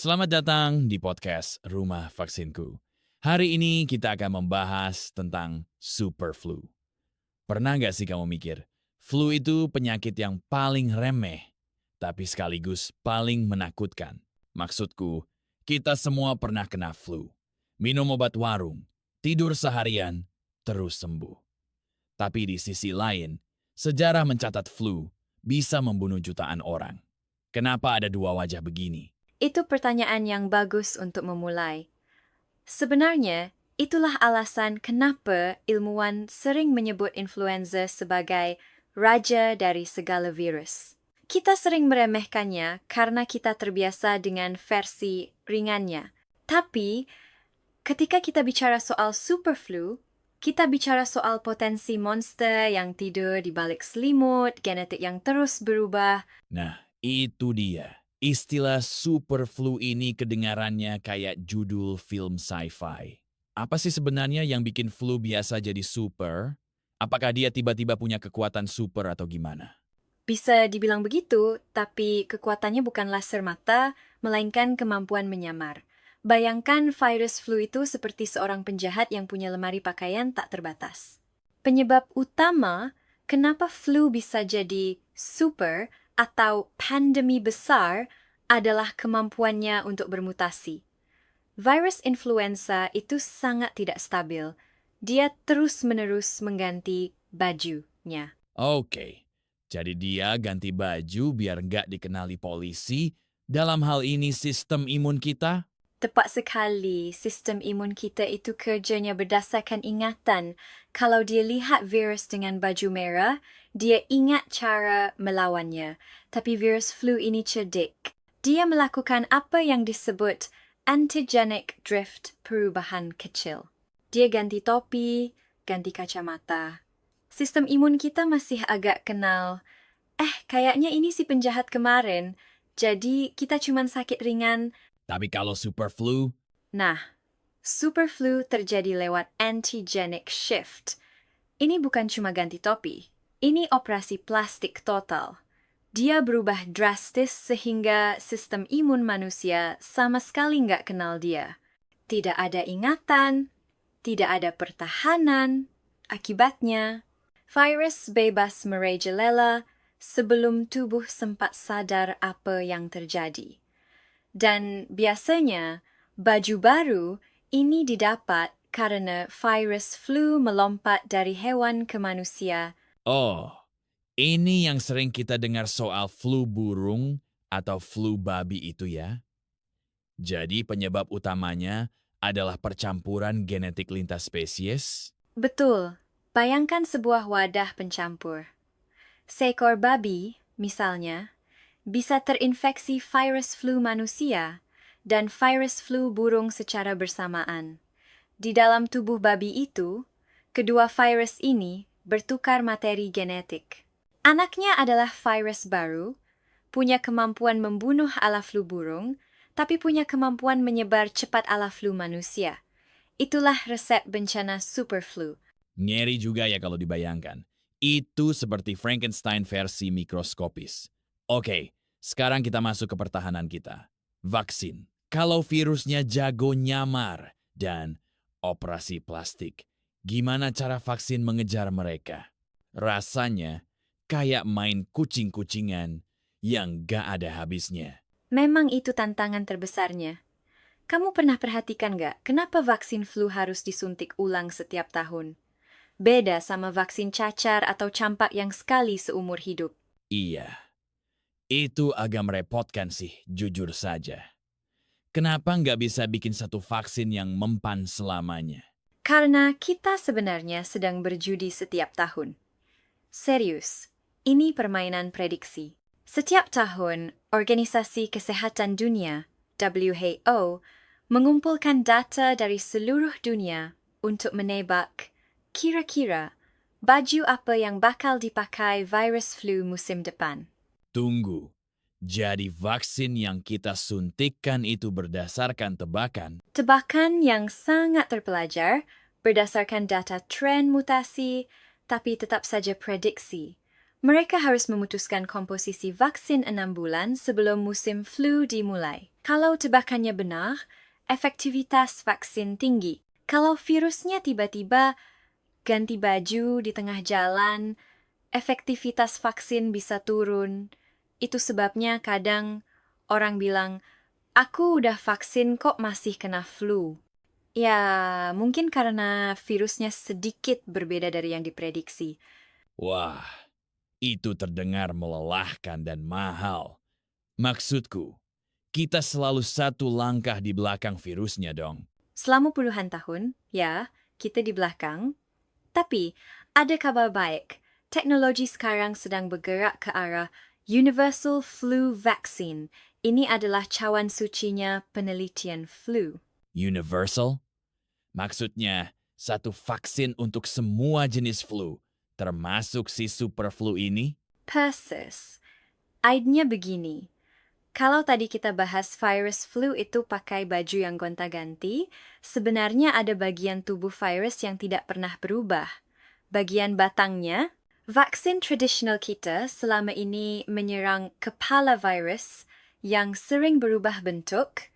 Selamat datang di podcast Rumah Vaksinku. Hari ini kita akan membahas tentang super flu. Pernah nggak sih kamu mikir, flu itu penyakit yang paling remeh, tapi sekaligus paling menakutkan? Maksudku, kita semua pernah kena flu. Minum obat warung, tidur seharian, terus sembuh. Tapi di sisi lain, sejarah mencatat flu bisa membunuh jutaan orang. Kenapa ada dua wajah begini? Itu pertanyaan yang bagus untuk memulai. Sebenarnya, itulah alasan kenapa ilmuwan sering menyebut influenza sebagai raja dari segala virus. Kita sering meremehkannya karena kita terbiasa dengan versi ringannya. Tapi, ketika kita bicara soal super flu, kita bicara soal potensi monster yang tidur di balik selimut, genetik yang terus berubah. Nah, itu dia. Istilah super flu ini kedengarannya kayak judul film sci-fi. Apa sih sebenarnya yang bikin flu biasa jadi super? Apakah dia tiba-tiba punya kekuatan super atau gimana? Bisa dibilang begitu, tapi kekuatannya bukan laser mata, melainkan kemampuan menyamar. Bayangkan virus flu itu seperti seorang penjahat yang punya lemari pakaian tak terbatas. Penyebab utama kenapa flu bisa jadi super atau pandemi besar adalah kemampuannya untuk bermutasi. Virus influenza itu sangat tidak stabil. Dia terus-menerus mengganti bajunya. Oke, jadi dia ganti baju biar nggak dikenali polisi. Dalam hal ini sistem imun kita? Tepat sekali, sistem imun kita itu kerjanya berdasarkan ingatan. Kalau dia lihat virus dengan baju merah, dia ingat cara melawannya. Tapi virus flu ini cerdik. Dia melakukan apa yang disebut antigenic drift, perubahan kecil. Dia ganti topi, ganti kacamata. Sistem imun kita masih agak kenal. Kayaknya ini si penjahat kemarin. Jadi kita cuman sakit ringan. Tapi kalau super flu, Nah, super flu terjadi lewat antigenic shift. Ini bukan cuma ganti topi. Ini operasi plastik total. Dia berubah drastis sehingga sistem imun manusia sama sekali nggak kenal dia. Tidak ada ingatan, tidak ada pertahanan. Akibatnya, virus bebas merajalela sebelum tubuh sempat sadar apa yang terjadi. Dan biasanya, baju baru ini didapat karena virus flu melompat dari hewan ke manusia. oh, ini yang sering kita dengar soal flu burung atau flu babi itu ya? Jadi penyebab utamanya adalah percampuran genetik lintas spesies? Betul, bayangkan sebuah wadah pencampur. Seekor babi, misalnya, bisa terinfeksi virus flu manusia dan virus flu burung secara bersamaan. Di dalam tubuh babi itu, kedua virus ini bertukar materi genetik. Anaknya adalah virus baru, punya kemampuan membunuh ala flu burung, tapi punya kemampuan menyebar cepat ala flu manusia. Itulah resep bencana super flu. Ngeri juga ya kalau dibayangkan. Itu seperti Frankenstein versi mikroskopis. Oke, sekarang kita masuk ke pertahanan kita. Vaksin. Kalau virusnya jago nyamar dan operasi plastik, gimana cara vaksin mengejar mereka? Rasanya kayak main kucing-kucingan yang gak ada habisnya. Memang itu tantangan terbesarnya. Kamu pernah perhatikan nggak kenapa vaksin flu harus disuntik ulang setiap tahun? Beda sama vaksin cacar atau campak yang sekali seumur hidup. Iya, itu agak merepotkan sih, jujur saja. Kenapa nggak bisa bikin satu vaksin yang mempan selamanya? Karena kita sebenarnya sedang berjudi setiap tahun. Serius, ini permainan prediksi. Setiap tahun, Organisasi Kesehatan Dunia, WHO, mengumpulkan data dari seluruh dunia untuk menebak kira-kira baju apa yang bakal dipakai virus flu musim depan. Tunggu, jadi vaksin yang kita suntikkan itu berdasarkan tebakan? Tebakan yang sangat terpelajar berdasarkan data tren mutasi, tapi tetap saja prediksi. Mereka harus memutuskan komposisi vaksin 6 bulan sebelum musim flu dimulai. Kalau tebakannya benar, efektivitas vaksin tinggi. Kalau virusnya tiba-tiba ganti baju di tengah jalan, efektivitas vaksin bisa turun. Itu sebabnya kadang orang bilang, aku udah vaksin kok masih kena flu. Ya, mungkin karena virusnya sedikit berbeda dari yang diprediksi. Wah, itu terdengar melelahkan dan mahal. Maksudku, kita selalu satu langkah di belakang virusnya dong. Selama puluhan tahun, ya, kita di belakang. Tapi, ada kabar baik. Teknologi sekarang sedang bergerak ke arah Universal Flu Vaccine. Ini adalah cawan sucinya penelitian flu. Universal? Maksudnya, satu vaksin untuk semua jenis flu, termasuk si super flu ini? Persis. Idenya begini. Kalau tadi kita bahas virus flu itu pakai baju yang gonta-ganti, sebenarnya ada bagian tubuh virus yang tidak pernah berubah. Bagian batangnya, vaksin tradisional kita selama ini menyerang kepala virus yang sering berubah bentuk.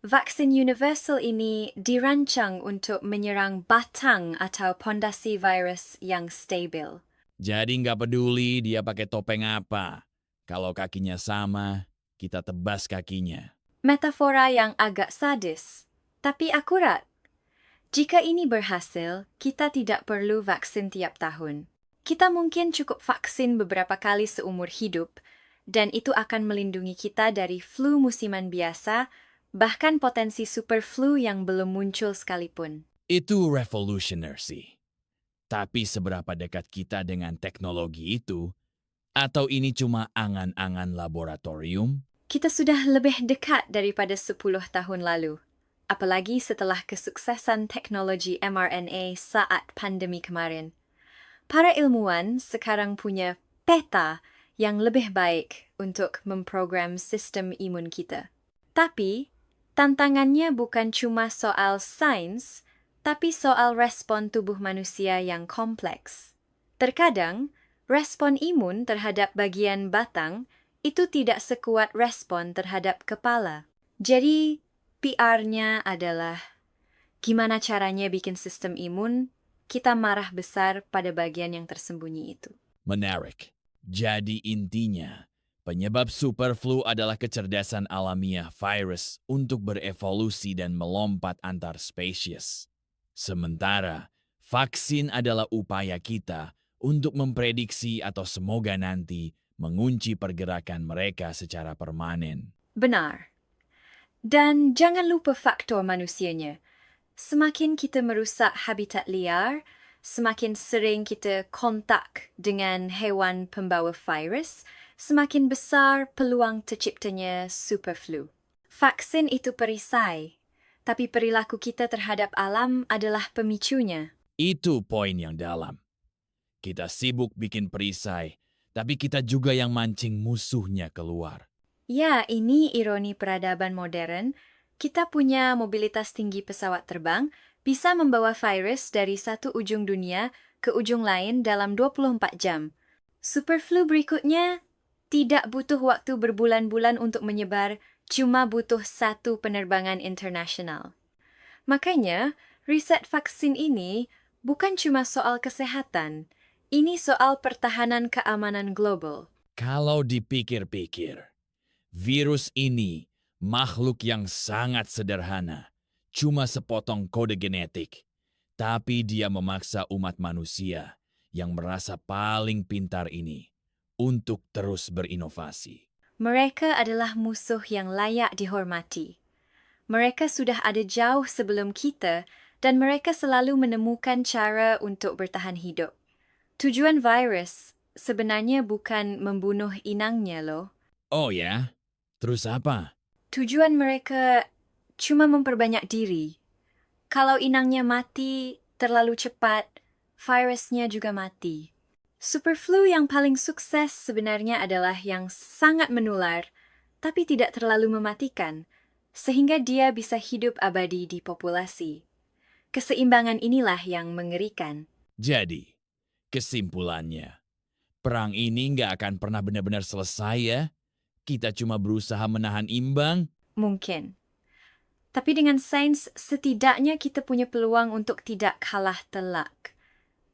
Vaksin universal ini dirancang untuk menyerang batang atau pondasi virus yang stabil. Jadi nggak peduli dia pakai topeng apa. Kalau kakinya sama, kita tebas kakinya. Metafora yang agak sadis, tapi akurat. Jika ini berhasil, kita tidak perlu vaksin tiap tahun. Kita mungkin cukup vaksin beberapa kali seumur hidup, dan itu akan melindungi kita dari flu musiman biasa, bahkan potensi super flu yang belum muncul sekalipun. Itu revolutionary sih. Tapi seberapa dekat kita dengan teknologi itu? Atau ini cuma angan-angan laboratorium? Kita sudah lebih dekat daripada 10 tahun lalu. Apalagi setelah kesuksesan teknologi mRNA saat pandemi kemarin. Para ilmuwan sekarang punya peta yang lebih baik untuk memprogram sistem imun kita. Tapi, tantangannya bukan cuma soal sains, tapi soal respon tubuh manusia yang kompleks. Terkadang, respon imun terhadap bagian batang itu tidak sekuat respon terhadap kepala. Jadi, PR-nya adalah gimana caranya bikin sistem imun kita marah besar pada bagian yang tersembunyi itu. Menarik. Jadi intinya, penyebab super flu adalah kecerdasan alamiah virus untuk berevolusi dan melompat antar spesies. Sementara, vaksin adalah upaya kita untuk memprediksi atau semoga nanti mengunci pergerakan mereka secara permanen. Benar. Dan jangan lupa faktor manusianya. Semakin kita merusak habitat liar, semakin sering kita kontak dengan hewan pembawa virus, semakin besar peluang terciptanya super flu. Vaksin itu perisai, tapi perilaku kita terhadap alam adalah pemicunya. Itu poin yang dalam. Kita sibuk bikin perisai, tapi kita juga yang mancing musuhnya keluar. Ya, ini ironi peradaban modern. Kita punya mobilitas tinggi pesawat terbang, bisa membawa virus dari satu ujung dunia ke ujung lain dalam 24 jam. Superflu berikutnya tidak butuh waktu berbulan-bulan untuk menyebar, cuma butuh satu penerbangan internasional. Makanya, riset vaksin ini bukan cuma soal kesehatan, ini soal pertahanan keamanan global. Kalau dipikir-pikir, virus ini makhluk yang sangat sederhana, cuma sepotong kode genetik. Tapi dia memaksa umat manusia yang merasa paling pintar ini untuk terus berinovasi. Mereka adalah musuh yang layak dihormati. Mereka sudah ada jauh sebelum kita dan mereka selalu menemukan cara untuk bertahan hidup. Tujuan virus sebenarnya bukan membunuh inangnya loh. Oh ya? Terus apa? Tujuan mereka cuma memperbanyak diri. Kalau inangnya mati terlalu cepat, virusnya juga mati. Superflu yang paling sukses sebenarnya adalah yang sangat menular, tapi tidak terlalu mematikan, sehingga dia bisa hidup abadi di populasi. Keseimbangan inilah yang mengerikan. Jadi, kesimpulannya, Perang ini nggak akan pernah benar-benar selesai ya. Kita cuma berusaha menahan imbang. Mungkin. Tapi dengan sains, setidaknya kita punya peluang untuk tidak kalah telak.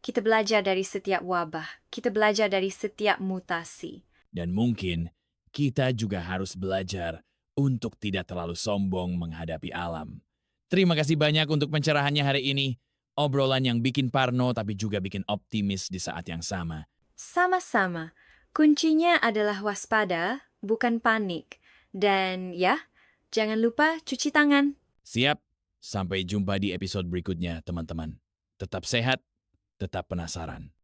Kita belajar dari setiap wabah. Kita belajar dari setiap mutasi. Dan mungkin kita juga harus belajar untuk tidak terlalu sombong menghadapi alam. Terima kasih banyak untuk pencerahannya hari ini. Obrolan yang bikin parno tapi juga bikin optimis di saat yang sama. Sama-sama. Kuncinya adalah waspada, bukan panik. Dan ya, jangan lupa cuci tangan. Siap? Sampai jumpa di episode berikutnya, teman-teman. Tetap sehat, tetap penasaran.